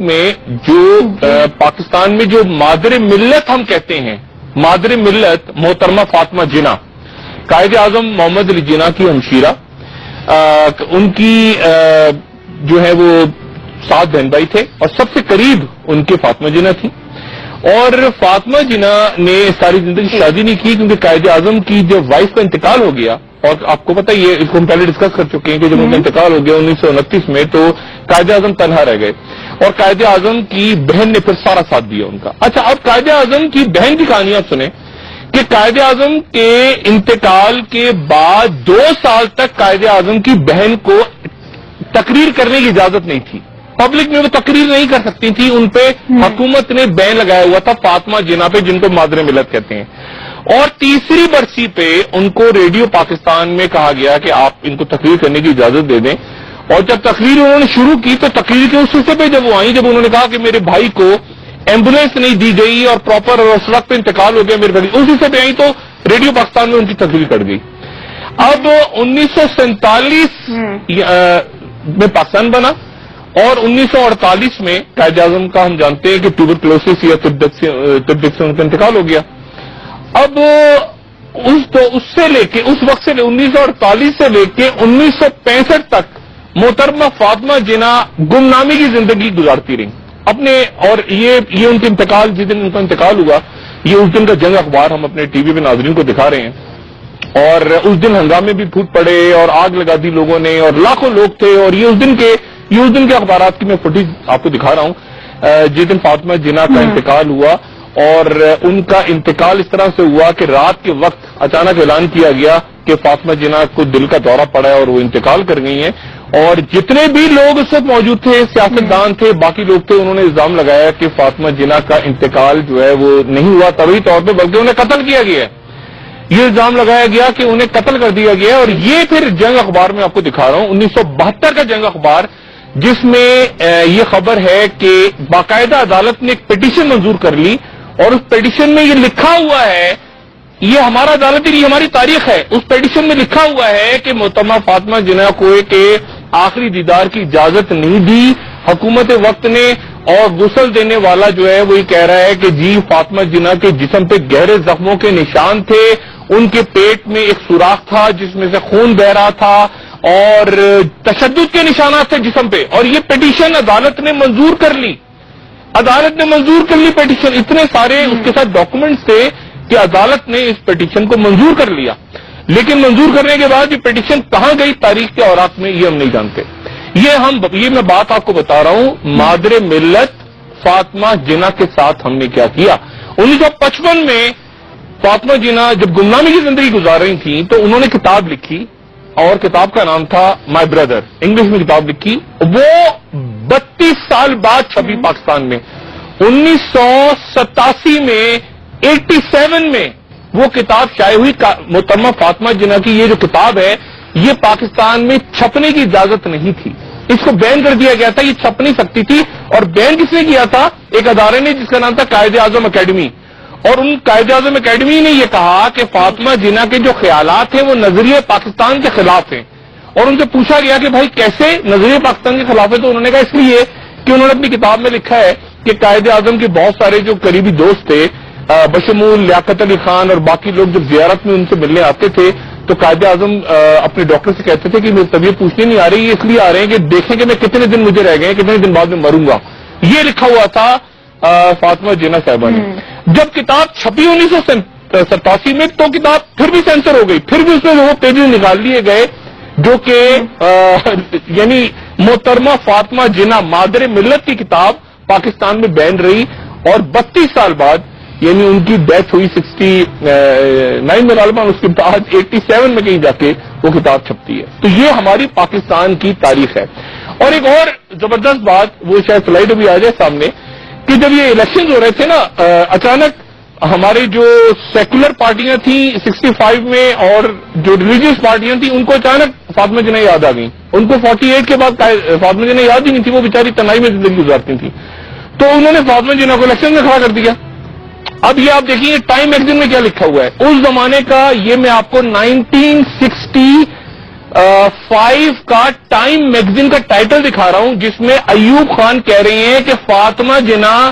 میں جو پاکستان میں جو مادر ملت ہم کہتے ہیں، مادر ملت محترمہ فاطمہ جناح، قائد اعظم محمد علی جناح کی ہمشیرہ، ان کی جو ہے وہ 7 بہن بھائی تھے اور سب سے قریب ان کے فاطمہ جناح تھی. اور فاطمہ جناح نے ساری زندگی شادی نہیں کی کیونکہ قائد اعظم کی جب وائف کا انتقال ہو گیا، اور آپ کو پتہ یہ اس کو ہم پہلے ڈسکس کر چکے ہیں کہ جب ان کا انتقال ہو گیا 1929 میں تو قائد اعظم تنہا رہ گئے اور قائد اعظم کی بہن نے پھر سارا ساتھ دیا ان کا. اچھا، اب قائد اعظم کی بہن کی کہانی آپ سنیں کہ قائد اعظم کے انتقال کے بعد 2 سال تک قائد اعظم کی بہن کو تقریر کرنے کی اجازت نہیں تھی، پبلک میں وہ تقریر نہیں کر سکتی تھی. ان پہ حکومت نے بین لگایا ہوا تھا فاطمہ جناح پہ، جن کو مادر ملت کہتے ہیں. اور تیسری برسی پہ ان کو ریڈیو پاکستان میں کہا گیا کہ آپ ان کو تقریر کرنے کی اجازت دے دیں. اور جب تقریر انہوں نے شروع کی تو تقریر کے اس حصے پہ جب وہ آئیں، جب انہوں نے کہا کہ میرے بھائی کو ایمبولینس نہیں دی گئی اور پراپر سڑک پہ انتقال ہو گیا میرے بھائی، اس حصے پہ آئیں تو ریڈیو پاکستان میں ان کی تقریر کٹ گئی. اب 1947 میں پاکستان بنا اور 1948 میں قائد اعظم کا ہم جانتے ہیں کہ ٹیوبرکلوسس یا طبیعت سے ان کا انتقال ہو گیا. اب اس سے لے کے اس وقت سے 1948 سے لے کے 1965 تک محترمہ فاطمہ جناح گمنامی کی زندگی گزارتی رہی اپنے. اور یہ ان کے انتقال، جس دن ان کا انتقال ہوا، یہ اس دن کا جنگ اخبار ہم اپنے ٹی وی پہ ناظرین کو دکھا رہے ہیں. اور اس دن ہنگامے بھی پھوٹ پڑے اور آگ لگا دی لوگوں نے اور لاکھوں لوگ تھے. اور یہ اس دن کے اخبارات کی میں فوٹیج آپ کو دکھا رہا ہوں جس دن فاطمہ جناح کا انتقال ہوا. اور ان کا انتقال اس طرح سے ہوا کہ رات کے وقت اچانک اعلان کیا گیا کہ فاطمہ جناح کو دل کا دورہ پڑا ہے اور وہ انتقال کر گئی ہیں. اور جتنے بھی لوگ اس وقت موجود تھے، سیاستدان تھے، باقی لوگ تھے، انہوں نے الزام لگایا کہ فاطمہ جناح کا انتقال جو ہے وہ نہیں ہوا طبعی طور پہ بلکہ انہیں قتل کیا گیا ہے. یہ الزام لگایا گیا کہ انہیں قتل کر دیا گیا. اور یہ پھر جنگ اخبار میں آپ کو دکھا رہا ہوں 1972 کا جنگ اخبار، جس میں یہ خبر ہے کہ باقاعدہ عدالت نے ایک پٹیشن منظور کر لی اور اس پٹیشن میں یہ لکھا ہوا ہے، یہ ہمارا عدالتی نہیں ہماری تاریخ ہے، اس پٹیشن میں لکھا ہوا ہے کہ محترمہ فاطمہ جناح کو کے آخری دیدار کی اجازت نہیں دی حکومت وقت نے. اور غسل دینے والا جو ہے وہی کہہ رہا ہے کہ جی فاطمہ جناح کے جسم پہ گہرے زخموں کے نشان تھے، ان کے پیٹ میں ایک سوراخ تھا جس میں سے خون بہ رہا تھا اور تشدد کے نشانات تھے جسم پہ. اور یہ پٹیشن عدالت نے منظور کر لی، پٹیشن. اتنے سارے اس کے ساتھ ڈاکومنٹس تھے کہ عدالت نے اس پٹیشن کو منظور کر لیا. لیکن منظور کرنے کے بعد یہ پٹیشن کہاں گئی تاریخ کے اوراق میں، یہ ہم نہیں جانتے. یہ میں بات آپ کو بتا رہا ہوں مادر ملت فاطمہ جناح کے ساتھ ہم نے کیا کیا. 1955 میں فاطمہ جناح جب گمنامی کی زندگی گزار رہی تھیں تو انہوں نے کتاب لکھی اور کتاب کا نام تھا مائی بردر، انگلش میں کتاب لکھی. وہ 32 سال بعد چھپی پاکستان میں. 1987 میں 87 میں وہ کتاب شائع ہوئی. محترمہ فاطمہ جناح کی یہ جو کتاب ہے یہ پاکستان میں چھپنے کی اجازت نہیں تھی، اس کو بین کر دیا گیا تھا، یہ چھپ نہیں سکتی تھی. اور بین کس نے کیا تھا؟ ایک ادارے نے جس کا نام تھا قائد اعظم اکیڈمی. اور ان قائد اعظم اکیڈمی نے یہ کہا کہ فاطمہ جناح کے جو خیالات ہیں وہ نظریہ پاکستان کے خلاف ہیں. اور ان سے پوچھا گیا کہ بھائی کیسے نظریہ پاکستان کے خلاف ہے؟ تو انہوں نے کہا اس لیے کہ انہوں نے اپنی کتاب میں لکھا ہے کہ قائد اعظم کے بہت سارے جو قریبی دوست تھے بشمول لیاقت علی خان اور باقی لوگ جب زیارت میں ان سے ملنے آتے تھے تو قائد اعظم اپنے ڈاکٹر سے کہتے تھے کہ میری طبیعت پوچھنے نہیں آ رہی، یہ اس لیے آ رہے ہیں کہ دیکھیں کہ میں کتنے دن مجھے رہ گئے، کتنے دن بعد میں مروں گا. یہ لکھا ہوا تھا فاطمہ جناح صاحبہ نے. جب کتاب چھپی 1987 میں تو کتاب پھر بھی سینسر ہو گئی، پھر بھی اس میں وہ پیجز نکال لیے گئے جو کہ یعنی محترمہ فاطمہ جناح مادر ملت کی کتاب پاکستان میں بین رہی. اور 32 سال بعد یعنی ان کی ڈیتھ ہوئی 69 میں غالباً، اس کے بعد 87 میں کہیں جا کے وہ کتاب چھپتی ہے. تو یہ ہماری پاکستان کی تاریخ ہے. اور ایک اور زبردست بات وہ شاید سلائیڈ بھی آ جائے سامنے کہ جب یہ الیکشن ہو رہے تھے نا اچانک ہماری جو سیکولر پارٹیاں تھیں 65 میں اور جو ریلیجیس پارٹیاں تھیں ان کو اچانک فاطمہ جناح یاد آ گئی. ان کو 48 کے بعد فاطمہ جناح یاد ہی نہیں تھی، وہ بیچاری تنہائی میں زندگی گزارتی تھی. تو انہوں نے فاطمہ جناح کو الیکشن میں کھڑا کر دیا. اب یہ آپ دیکھیے ٹائم میگزین میں کیا لکھا ہوا ہے اس زمانے کا. یہ میں آپ کو 1960 5 کا ٹائم میگزین کا ٹائٹل دکھا رہا ہوں جس میں ایوب خان کہہ رہے ہیں کہ فاطمہ جناح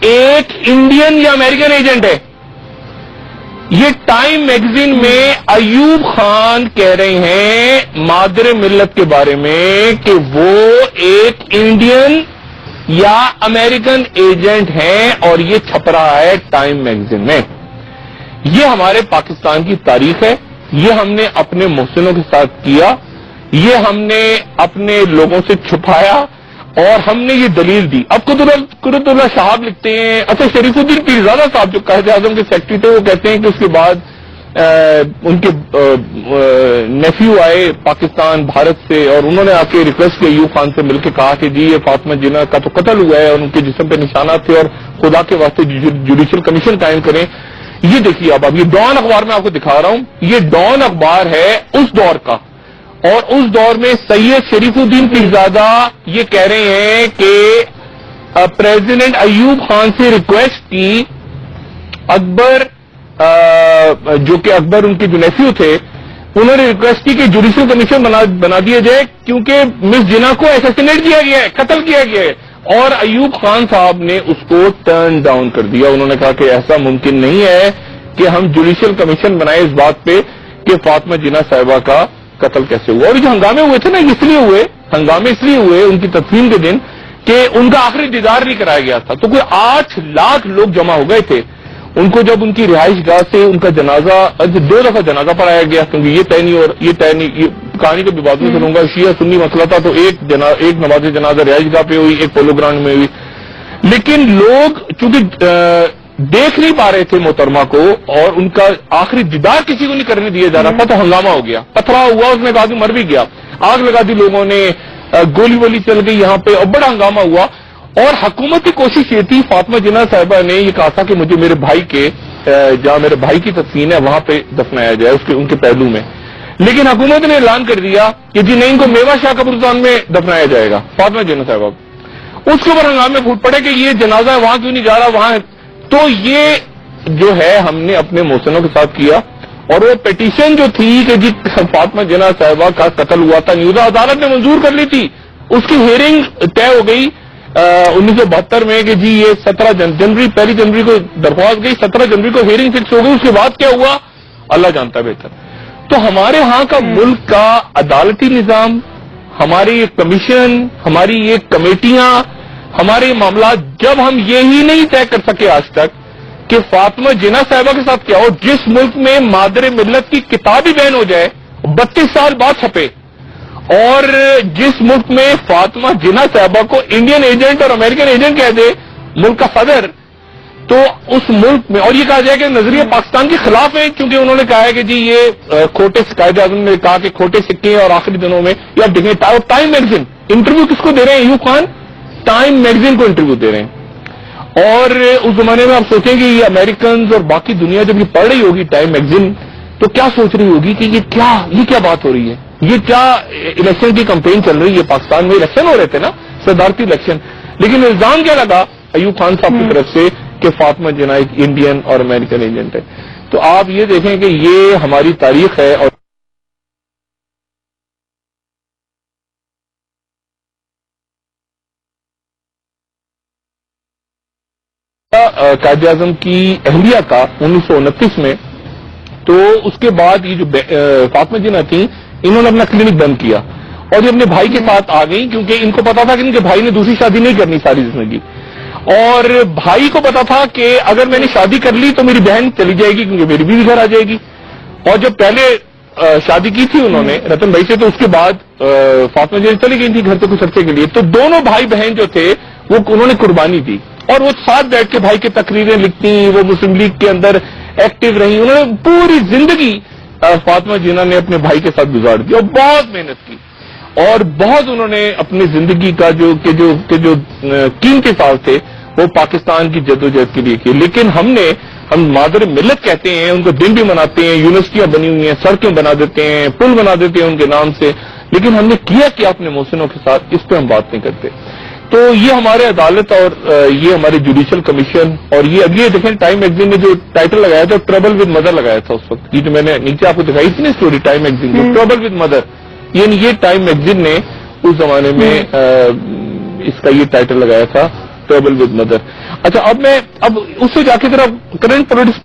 ایک انڈین یا امریکن ایجنٹ ہے. یہ ٹائم میگزین میں ایوب خان کہہ رہے ہیں مادر ملت کے بارے میں کہ وہ ایک انڈین یا امریکن ایجنٹ ہیں اور یہ چھپ رہا ہے ٹائم میگزین میں. یہ ہمارے پاکستان کی تاریخ ہے. یہ ہم نے اپنے محسنوں کے ساتھ کیا, یہ ہم نے اپنے لوگوں سے چھپایا اور ہم نے یہ دلیل دی. اب قدرت اللہ شہاب لکھتے ہیں, اچھا شریف الدین پیرزادہ صاحب جو قائد اعظم کے سیکرٹری تھے وہ کہتے ہیں کہ اس کے بعد ان کے نیفیو آئے پاکستان بھارت سے اور انہوں نے آ کے ریکویسٹ کی ایوب خان سے مل کے کہا کہ جی یہ فاطمہ جناح کا تو قتل ہوا ہے اور ان کے جسم پہ نشانات تھے اور خدا کے واسطے جوڈیشل کمیشن قائم کریں. یہ دیکھیے اب یہ ڈان اخبار میں آپ کو دکھا رہا ہوں, یہ ڈان اخبار ہے اس دور کا, اور اس دور میں سید شریف الدین پیرزادہ یہ کہہ رہے ہیں کہ پریزیڈنٹ ایوب خان سے ریکویسٹ کی اکبر جو کہ اکبر ان کے جو نیفیو تھے انہوں نے ریکویسٹ کی کہ جوڈیشل کمیشن بنا دیا جائے کیونکہ مس جناح کو ایساسینیٹ کیا گیا ہے, قتل کیا گیا ہے, اور ایوب خان صاحب نے اس کو ٹرن ڈاؤن کر دیا. انہوں نے کہا کہ ایسا ممکن نہیں ہے کہ ہم جوڈیشل کمیشن بنائے اس بات پہ کہ فاطمہ جناح صاحبہ کا قتل کیسے ہوا. اور جو ہنگامے ہوئے تھے نا اس لیے ہوئے, ہنگامے اس لیے ہوئے ان کی تدفین کے دن کہ ان کا آخری دیدار نہیں کرایا گیا تھا. تو کوئی 8 لاکھ لوگ جمع ہو گئے تھے. ان کو جب ان کی رہائش گاہ سے ان کا جنازہ 2 دفعہ جنازہ پڑھایا گیا کیونکہ یہ طے نہیں اور یہ طے نہیں, یہ کہانی کو بھی بعد میں کروں گا. شیعہ سنی مسئلہ تھا تو ایک نماز جنازہ رہائش گاہ پہ ہوئی, ایک پولو گراؤنڈ میں ہوئی. لیکن لوگ چونکہ دیکھ نہیں پا رہے تھے محترمہ کو اور ان کا آخری دیدار کسی کو نہیں کرنے دیا جا رہا تھا تو ہنگامہ ہو گیا, پتھراؤ ہوا, اس میں ایک آدمی مر بھی گیا, آگ لگا دی لوگوں نے, گولی وولی چل گئی یہاں پہ اور بڑا ہنگامہ ہوا. اور حکومت کی کوشش یہ تھی, فاطمہ جناح صاحبہ نے یہ کہا تھا کہ مجھے میرے بھائی کے جہاں میرے بھائی کی تدفین ہے وہاں پہ دفنایا جائے ان کے پہلو میں. لیکن حکومت نے اعلان کر دیا کہ جی نہیں, ان کو میوا شاہ قبرستان میں دفنایا جائے گا فاطمہ جناح صاحبہ. اس کے اوپر ہنگامے پھوٹ پڑے کہ یہ جنازہ وہاں کیوں نہیں جا رہا وہاں. تو یہ جو ہے ہم نے اپنے محسنوں کے ساتھ کیا اور وہ پیٹیشن جو تھی کہ جی فاطمہ جناح صاحبہ کا قتل ہوا تھا نیوزا عدالت نے منظور کر لی تھی. اس کی ہیئرنگ طے ہو گئی 1972 میں کہ جی یہ 17 جنوری 1 جنوری کو درخواست گئی, 17 جنوری کو ہیئرنگ فکس ہو گئی. اس کے بعد کیا ہوا اللہ جانتا ہے بہتر. تو ہمارے ہاں کا ملک کا عدالتی نظام, ہماری یہ کمیشن, ہماری یہ کمیٹیاں, ہمارے معاملات, جب ہم یہی نہیں طے کر سکے آج تک کہ فاطمہ جناح صاحبہ کے ساتھ کیا ہو, جس ملک میں مادر ملت کی کتاب ہی بین ہو جائے 32 سال بعد چھپے, اور جس ملک میں فاطمہ جناح صاحبہ کو انڈین ایجنٹ اور امریکن ایجنٹ کہہ دے ملک کا صدر, تو اس ملک میں اور یہ کہا جائے کہ نظریہ پاکستان کے خلاف ہے کیونکہ انہوں نے کہا ہے کہ جی یہ کھوٹے قائد اعظم نے کہا کہ کھوٹے سکے اور آخری دنوں میں یا ٹائم میگزین انٹرویو کس کو دے رہے ہیں, ایوب خان ٹائم میگزین کو انٹرویو دے رہے ہیں. اور اس زمانے میں آپ سوچیں گے یہ امریکنز اور باقی دنیا جب یہ پڑھ رہی ہوگی ٹائم میگزین تو کیا سوچ رہی ہوگی کہ یہ کیا بات ہو رہی ہے, یہ کیا الیکشن کی کمپین چل رہی ہے پاکستان میں. الیکشن ہو رہے تھے نا, صدارتی الیکشن, لیکن الزام کیا لگا ایوب خان صاحب کی طرف سے کہ فاطمہ جناح ایک انڈین اور امریکن ایجنٹ ہے. تو آپ یہ دیکھیں کہ یہ ہماری تاریخ ہے. اور قائد اعظم کی اہلیہ کا 1929 میں, تو اس کے بعد یہ جو فاطمہ جناح تھیں انہوں نے اپنا کلینک بند کیا اور یہ اپنے بھائی کے ساتھ آ گئی کیونکہ ان کو پتا تھا کہ ان کے بھائی نے دوسری شادی نہیں کرنی ساری زندگی, اور بھائی کو پتا تھا کہ اگر میں نے شادی کر لی تو میری بہن چلی جائے گی کیونکہ میری بیوی گھر آ جائے گی. اور جب پہلے شادی کی تھی انہوں نے رتن بھائی سے تو اس کے بعد فاطمہ جناح چلی گئی تھی گھر سے کچھ عرصے کے لیے, تو دونوں بھائی بہن جو تھے وہ انہوں نے قربانی دی اور وہ ساتھ بیٹھ کے بھائی کی تقریریں لکھتی, وہ مسلم لیگ کے اندر ایکٹیو رہی. انہوں نے پوری زندگی فاطمہ جناح نے اپنے بھائی کے ساتھ گزار دی اور بہت محنت کی اور بہت انہوں نے اپنی زندگی کا جو قیمتی سال تھے وہ پاکستان کی جدوجہد کے لیے کیے. لیکن ہم مادر ملت کہتے ہیں, ان کو دن بھی مناتے ہیں, یونیورسٹیاں بنی ہوئی ہیں, سڑکیں بنا دیتے ہیں, پل بنا دیتے ہیں ان کے نام سے, لیکن ہم نے کیا اپنے محسنوں کے ساتھ اس پہ ہم بات نہیں کرتے. تو یہ ہمارے عدالت اور یہ ہمارے جوڈیشل کمیشن اور یہ اب یہ دیکھیں ٹائم میگزین نے جو ٹائٹل لگایا تھا ٹربل ود مدر لگایا تھا اس وقت, یہ جو میں نے نیچے آپ کو دکھائی تھی نا اسٹوری ٹائم میگزین کی, ٹربل ود مدر, یعنی یہ ٹائم میگزین نے اس زمانے میں اس کا یہ ٹائٹل لگایا تھا ٹربل ود مدر. اچھا اب اس سے جا کے ذرا کرنٹ پولیٹکس